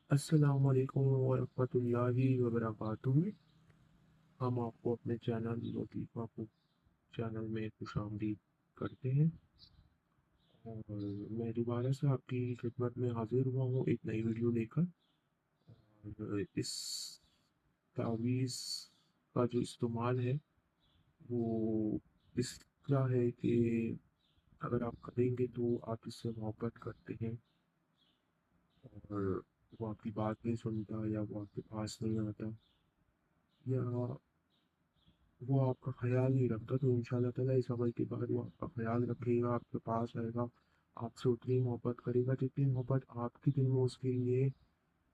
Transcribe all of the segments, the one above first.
अस्सलाम वालेकुम वरहमतुल्लाहि वबरकातुहू। हम आपको अपने चैनल लतीफ़ा को चैनल में खुशामदीद करते हैं और मैं दोबारा से आपकी खिदमत में हाजिर हुआ हूँ एक नई वीडियो लेकर। और इस तावीज़ का जो इस्तेमाल है वो इसका है कि अगर आप करेंगे तो आप इससे मोहब्बत करते हैं और वो आपकी बात नहीं सुनता या वो आपके पास नहीं आता या वो आपका ख़्याल नहीं रखता, तो इंशाल्लाह ताला इस अमल के बाद वो आपका ख़्याल रखेगा, आपके पास आएगा, आपसे उतनी मोहब्बत करेगा जितनी मोहब्बत आपके दिल में उसके लिए,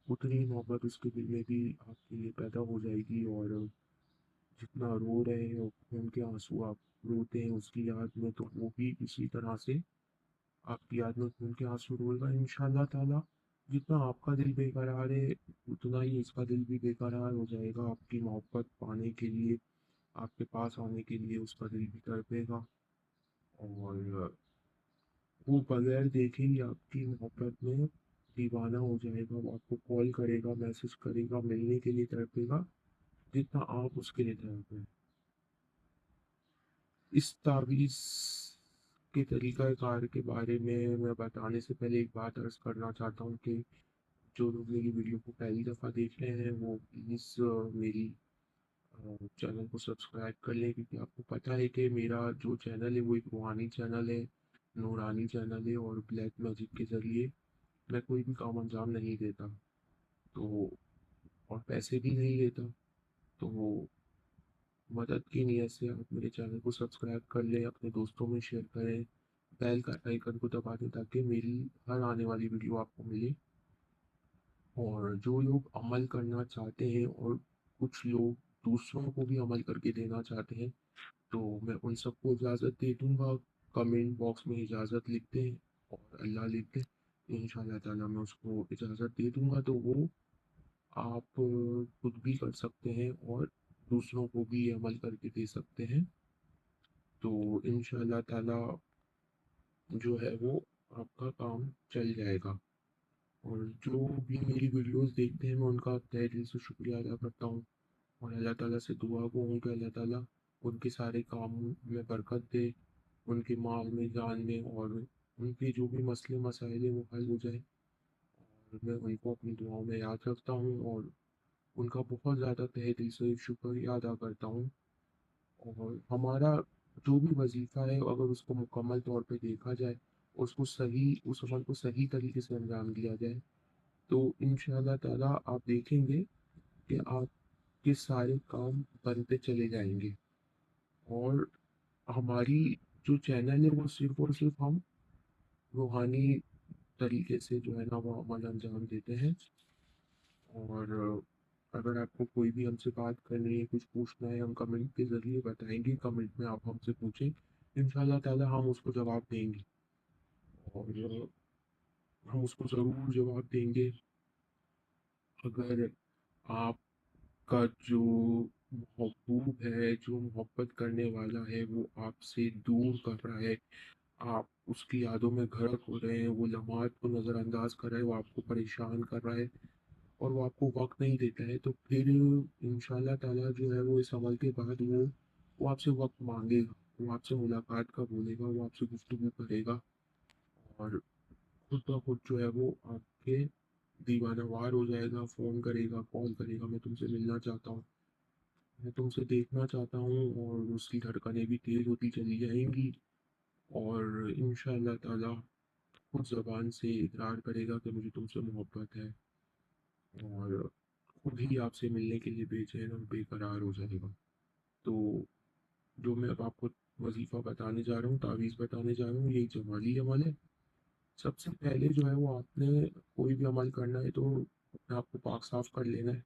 उतनी मोहब्बत उसके दिल में भी आपके लिए पैदा हो जाएगी। और जितना रो रहे हैं खून के आंसू आप रोते हैं उसकी याद में, तो वो भी इसी तरह से आपकी याद में खून के आंसू रोएगा इंशाल्लाह ताला। जितना आपका दिल बेकरार है उतना ही उसका दिल भी बेकरार हो जाएगा आपकी मोहब्बत पाने के लिए, आपके पास आने के लिए उसका दिल भी तड़पेगा। और वो बगैर देखे ही आपकी मोहब्बत में दीवाना हो जाएगा, वो आपको कॉल करेगा, मैसेज करेगा, मिलने के लिए तड़पेगा जितना आप उसके लिए तड़पे हैं। इस तावीज़ के तरीक़ाकार के बारे में मैं बताने से पहले एक बात अर्ज़ करना चाहता हूँ कि जो लोग मेरी वीडियो को पहली दफ़ा देख रहे हैं वो प्लीज़ मेरी चैनल को सब्सक्राइब कर लें, क्योंकि आपको पता है कि मेरा जो चैनल है वो एक रूहानी चैनल है, नूरानी चैनल है और ब्लैक मैजिक के ज़रिए मैं कोई भी काम अंजाम नहीं देता, तो और पैसे भी नहीं लेता। तो मदद की नीयत से आप मेरे चैनल को सब्सक्राइब कर लें, अपने दोस्तों में शेयर करें, बेल का आइकन को दबा दें ताकि मेरी हर आने वाली वीडियो आपको मिले। और जो लोग अमल करना चाहते हैं और कुछ लोग दूसरों को भी अमल करके देना चाहते हैं, तो मैं उन सबको इजाज़त दे दूँगा। कमेंट बॉक्स में इजाज़त लिख दें और अल्लाह लिख दें, इंशाल्लाह ताला मैं उसको इजाज़त दे दूँगा, तो वो आप खुद भी कर सकते हैं और दूसरों को भी ये अमल करके दे सकते हैं। तो इंशाल्लाह ताला जो है वो आपका काम चल जाएगा। और जो भी मेरी वीडियोज़ देखते हैं मैं उनका तहे दिल से शुक्रिया अदा करता हूँ और अल्लाह ताला से दुआ गो हूँ कि अल्लाह ताला उनके सारे कामों में बरकत दे, उनके माल में, जान में, और उनके जो भी मसले मसाइल हैं वो हल हो जाए। और मैं उनको अपनी दुआओं में याद रखता हूँ और उनका बहुत ज़्यादा तहे दिल से शुक्रिया अदा करता हूँ। और हमारा जो भी वजीफ़ा है अगर उसको मुकम्मल तौर पे देखा जाए, उसको सही उस अमल को सही तरीके से अंजाम दिया जाए, तो इंशाअल्लाह ताला आप देखेंगे कि आपके सारे काम बनते चले जाएँगे। और हमारी जो चैनल है वो सिर्फ़ और सिर्फ़ हम रूहानी तरीके से जो है ना वो अमल अंजाम देते हैं। और अगर आपको कोई भी हमसे बात करनी है, कुछ पूछना है, हम कमेंट के ज़रिए बताएँगे, कमेंट में आप हमसे पूछें, इंशाअल्लाह ताला हम उसको जवाब देंगे और हम उसको ज़रूर जवाब देंगे। अगर आपका जो महबूब है, जो मोहब्बत करने वाला है, वो आपसे दूर कर रहा है, आप उसकी यादों में गर्क हो रहे हैं, वो लम्हात को नज़रअंदाज कर रहा है, वो आपको परेशान कर रहा है और वो आपको वक़्त नहीं देता है, तो फिर इंशाअल्लाह ताला जो है वो इस अमल के बाद वो आपसे वक़्त माँगेगा, वो आपसे मुलाकात का बोलेगा, वो आपसे गुफ्तगू करेगा और खुद ब खुद जो है वो आपके दीवानावार हो जाएगा, फ़ोन करेगा, कॉल करेगा, मैं तुमसे मिलना चाहता हूँ, मैं तुमसे देखना चाहता हूँ, और उसकी धड़कनें भी तेज़ होती चली जाएँगी और इंशाअल्लाह ताला खुद ज़बान से इकरार करेगा कि मुझे तुमसे मोहब्बत है और खुद ही आपसे मिलने के लिए बेचैन और बेकरार हो जाएगा। तो जो मैं अब आपको वजीफ़ा बताने जा रहा हूँ, तावीज़ बताने जा रहा हूँ, ये जमाली अमल है। सबसे पहले जो है वो आपने कोई भी अमल करना है तो अपने आप को पाक साफ कर लेना है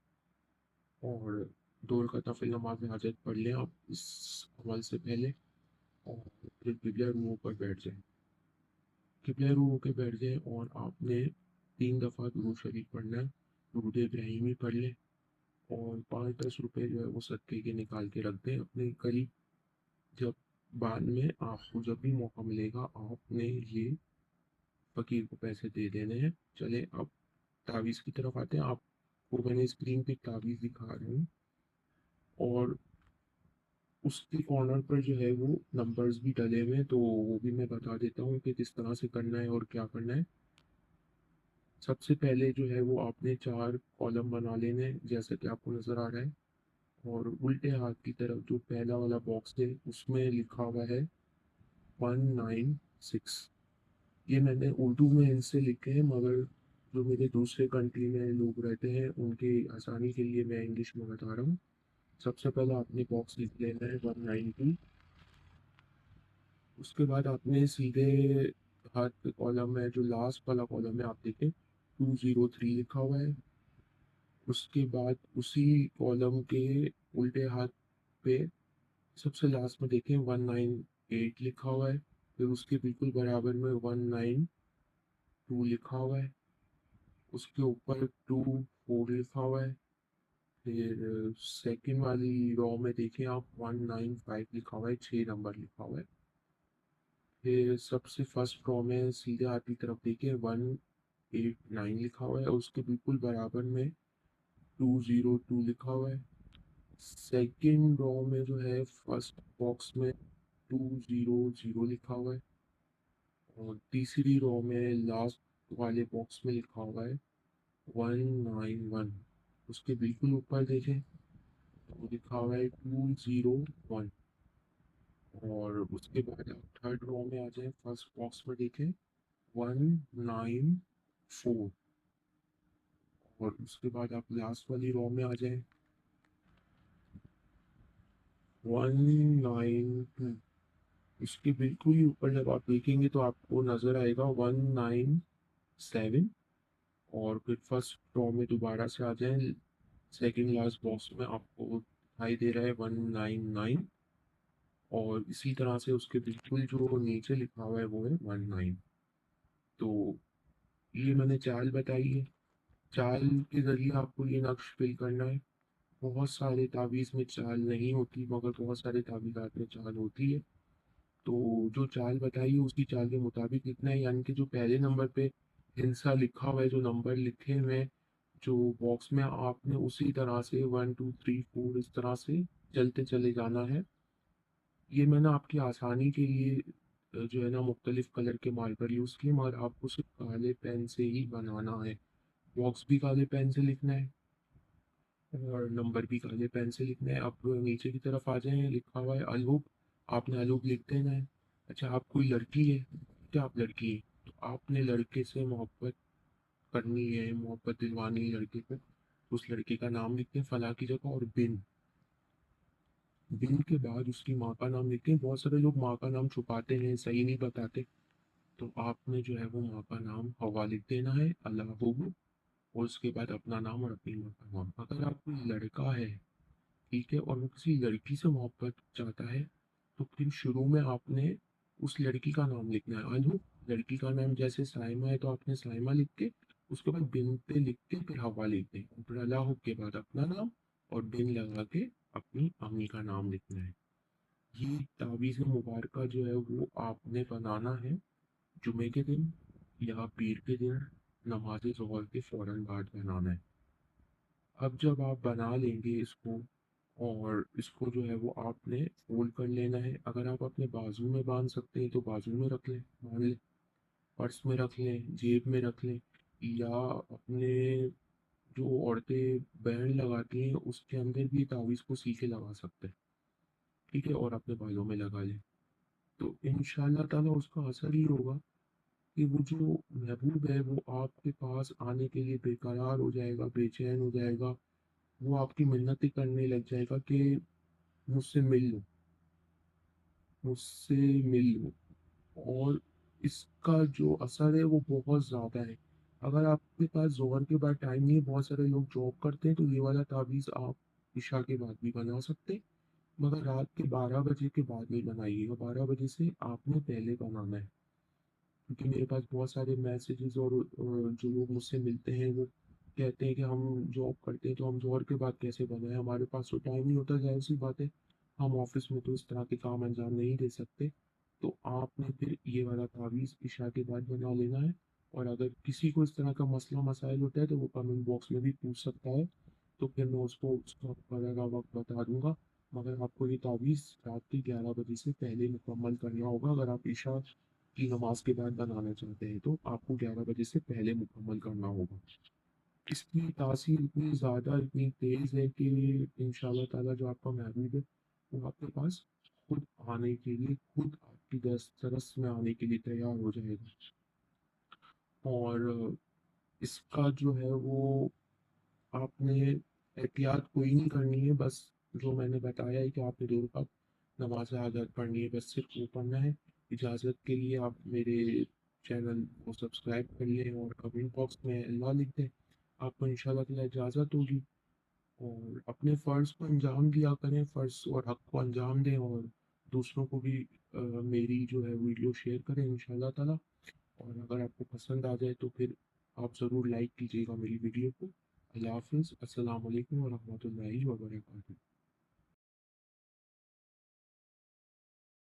और 2 रकात नफ़िल नमाज़ हाजत पढ़ लें आप इस अमल से पहले और फिर क़िबला रुख़ होकर बैठ जाएँ। क़िबला रुख़ होके बैठ जाएँ और आपने 3 दफ़ा दुरूद शरीफ पढ़ना है, दुरूद इब्राहिमी पढ़ लें और 5-10 रुपए जो है वो सदके के निकाल के रख दें अपने करीब। जब बाद में आपको जब भी मौका मिलेगा आपने ये फ़कीर को पैसे दे देने हैं। चलें अब तावीज़ की तरफ आते हैं। आपको मैंने स्क्रीन पे तावीज़ दिखा रहा हूँ, और उसके कॉर्नर पर जो है वो नंबर्स भी डले हुए हैं, तो वो भी मैं बता देता हूँ कि किस तरह से करना है और क्या करना है। सबसे पहले जो है वो आपने 4 कॉलम बना लेने हैं, जैसा कि आपको नज़र आ रहा है। और उल्टे हाथ की तरफ जो पहला वाला बॉक्स है उसमें लिखा हुआ है 196। ये मैंने उर्दू में इनसे लिखे हैं, मगर जो मेरे दूसरे कंट्री में लोग रहते हैं उनके आसानी के लिए मैं इंग्लिश में बता रहा हूँ। सबसे पहले आपने बॉक्स लिख लेना है 192। उसके बाद आपने सीधे हाथ के कॉलम में जो लास्ट वाला कॉलम है आप देखें 203 लिखा हुआ है। उसके बाद उसी कॉलम के उल्टे हाथ पे सबसे लास्ट में देखें 198 लिखा हुआ है। फिर उसके बिल्कुल बराबर में 192 लिखा हुआ है। उसके ऊपर 24 लिखा हुआ है। फिर सेकंड वाली रो में देखें आप 195 लिखा हुआ है, 6 नंबर लिखा हुआ है। फिर सबसे फर्स्ट रो में सीधे हाथ की तरफ देखें 189 लिखा हुआ है, और उसके बिल्कुल बराबर में 202 लिखा हुआ है। सेकंड रो में जो है फर्स्ट बॉक्स में 200 लिखा हुआ है, और तीसरी रो में लास्ट वाले बॉक्स में लिखा हुआ है 191। उसके बिल्कुल ऊपर देखें तो लिखा हुआ है 201। और उसके बाद आप थर्ड रो में आ जाए, फर्स्ट बॉक्स में देखें 194। और उसके बाद आप लास्ट वाली रो में आ जाए 192। इसके बिल्कुल ही ऊपर जब आप देखेंगे तो आपको नजर आएगा 197। और फिर फर्स्ट रो में दोबारा से आ जाए, सेकंड लास्ट बॉक्स में आपको दिखाई दे रहा है 199। और इसी तरह से उसके बिल्कुल जो नीचे लिखा हुआ है वो है 19। तो ये मैंने चाल बताई है। चाल के जरिए आपको ये नक्श फिल करना है। बहुत सारे तावीज़ में चाल नहीं होती, मगर बहुत सारे तावीज़ात में चाल होती है। तो जो चाल बताई है उसी चाल के मुताबिक लिखना है, यानी कि जो पहले नंबर पे हिंसा लिखा हुआ है, जो नंबर लिखे हुए हैं जो बॉक्स में, आपने उसी तरह से 1 2 3 4 इस तरह से चलते चले जाना है। ये मैंने आपकी आसानी के लिए जो है ना मुख्तलिफ कलर के मार्कर यूज़ किए, मगर आपको सिर्फ काले पेन से ही बनाना है। बॉक्स भी काले पेन से लिखना है और नंबर भी काले पेन से लिखना है। अब नीचे की तरफ आ जाए, लिखा हुआ है अलहुब। आपने अलहुब लिख देना है। अच्छा, आप कोई लड़की है, क्या आप लड़की है तो आपने लड़के से मोहब्बत करनी है, मोहब्बत दिलवानी है लड़के को, तो उस लड़के का नाम लिखते हैं फला की जगह, और बिन बिन के बाद उसकी माँ का नाम लिखते हैं। बहुत सारे लोग माँ का नाम छुपाते हैं, सही नहीं बताते। तो आपने जो है वो माँ का नाम हवा लिख देना है, अल्लाह, और उसके बाद अपना नाम और अपनी माँ का नाम। अगर आप कोई लड़का है, ठीक है, और वो किसी लड़की से मोहब्बत चाहता है, तो फिर शुरू में आपने उस लड़की का नाम लिखना है अनु। लड़की का नाम जैसे साइमा है तो आपने साइमा लिख के उसके बाद बिन पे लिख के फिर हवा लिख दें, फिर अल्लाह के बाद अपना नाम और बिन लगा के अपनी अम्मी का नाम लिखना है। ये तावीज़ मुबारक जो है वो आपने बनाना है जुमे के दिन या पीर के दिन, नमाज ज़ोहर के फ़ौरन बाद बनाना है। अब जब आप बना लेंगे इसको, और इसको जो है वो आपने फोल्ड कर लेना है। अगर आप अपने बाजू में बांध सकते हैं तो बाजू में रख लें, बांध लें, पर्स में रख लें, जेब में रख लें, या अपने जो औरतें बैंड लगाती हैं उसके अंदर भी तावीज़ को सी के लगा सकते हैं, ठीक है, और अपने बालों में लगा लें। तो इंशाल्लाह ताला उसका असर ही होगा कि वो जो महबूब है वो आपके पास आने के लिए बेकरार हो जाएगा, बेचैन हो जाएगा। वो आपकी मिन्नतें करने लग जाएगा कि मुझसे मिल लो, मुझसे मिल लो। और इसका जो असर है वो बहुत ज़्यादा है। अगर आपके पास ज़ोहर के बाद टाइम नहीं है, बहुत सारे लोग जॉब करते हैं, तो ये वाला तावीज़ आप इशा के बाद भी बना सकते हैं, मगर रात के 12 बजे के बाद नहीं बनाइएगा। 12 बजे से आपने पहले बनाना है, क्योंकि मेरे पास बहुत सारे मैसेजेस और जो लोग मुझसे मिलते हैं वो कहते हैं कि हम जॉब करते हैं तो हम ज़ोहर के बाद कैसे बनाए, हमारे पास तो टाइम नहीं होता, जाहिर सी बात है, हम ऑफिस में तो इस तरह के काम अंजाम नहीं दे सकते। तो आपने फिर ये वाला तावीज़ इशा के बाद बना लेना है। और अगर किसी को इस तरह का मसला मसाइल होता है तो वो कमेंट बॉक्स में भी पूछ सकता है, तो फिर मैं उसको उसका वगैरह वक्त बता दूंगा। मगर आपको ये तावीज़ रात के 11 बजे से पहले मुकम्मल करना होगा। अगर आप ईशा की नमाज के बाद बनाना चाहते हैं तो आपको 11 बजे से पहले मुकम्मल करना होगा। इसकी तासीर इतनी ज़्यादा इतनी तेज़ है कि इंशाल्लाह ताला जो आपका महबूब है वो आपके पास खुद आने के लिए, खुद आपकी दरस में आने के लिए तैयार हो जाएगा। और इसका जो है वो आपने एहतियात कोई नहीं करनी है, बस जो मैंने बताया है कि आपने 2 रकात नमाज अदा पढ़नी है, बस सिर्फ वो पढ़ना है। इजाज़त के लिए आप मेरे चैनल को सब्सक्राइब कर लें और कमेंट बॉक्स में अल्लाह लिख दें, आपको इंशाल्लाह ताला इजाज़त होगी। और अपने फ़र्ज़ को अंजाम दिया करें, फ़र्ज़ और हक़ को अंजाम दें, और दूसरों को भी मेरी जो है वीडियो शेयर करें इंशाल्लाह ताला। और अगर आपको पसंद आ जाए तो फिर आप ज़रूर लाइक कीजिएगा मेरी वीडियो को। अल्लाह हाफ़िज़, अस्सलाम वालेकुम व रहमतुल्लाहि व बरकातहू।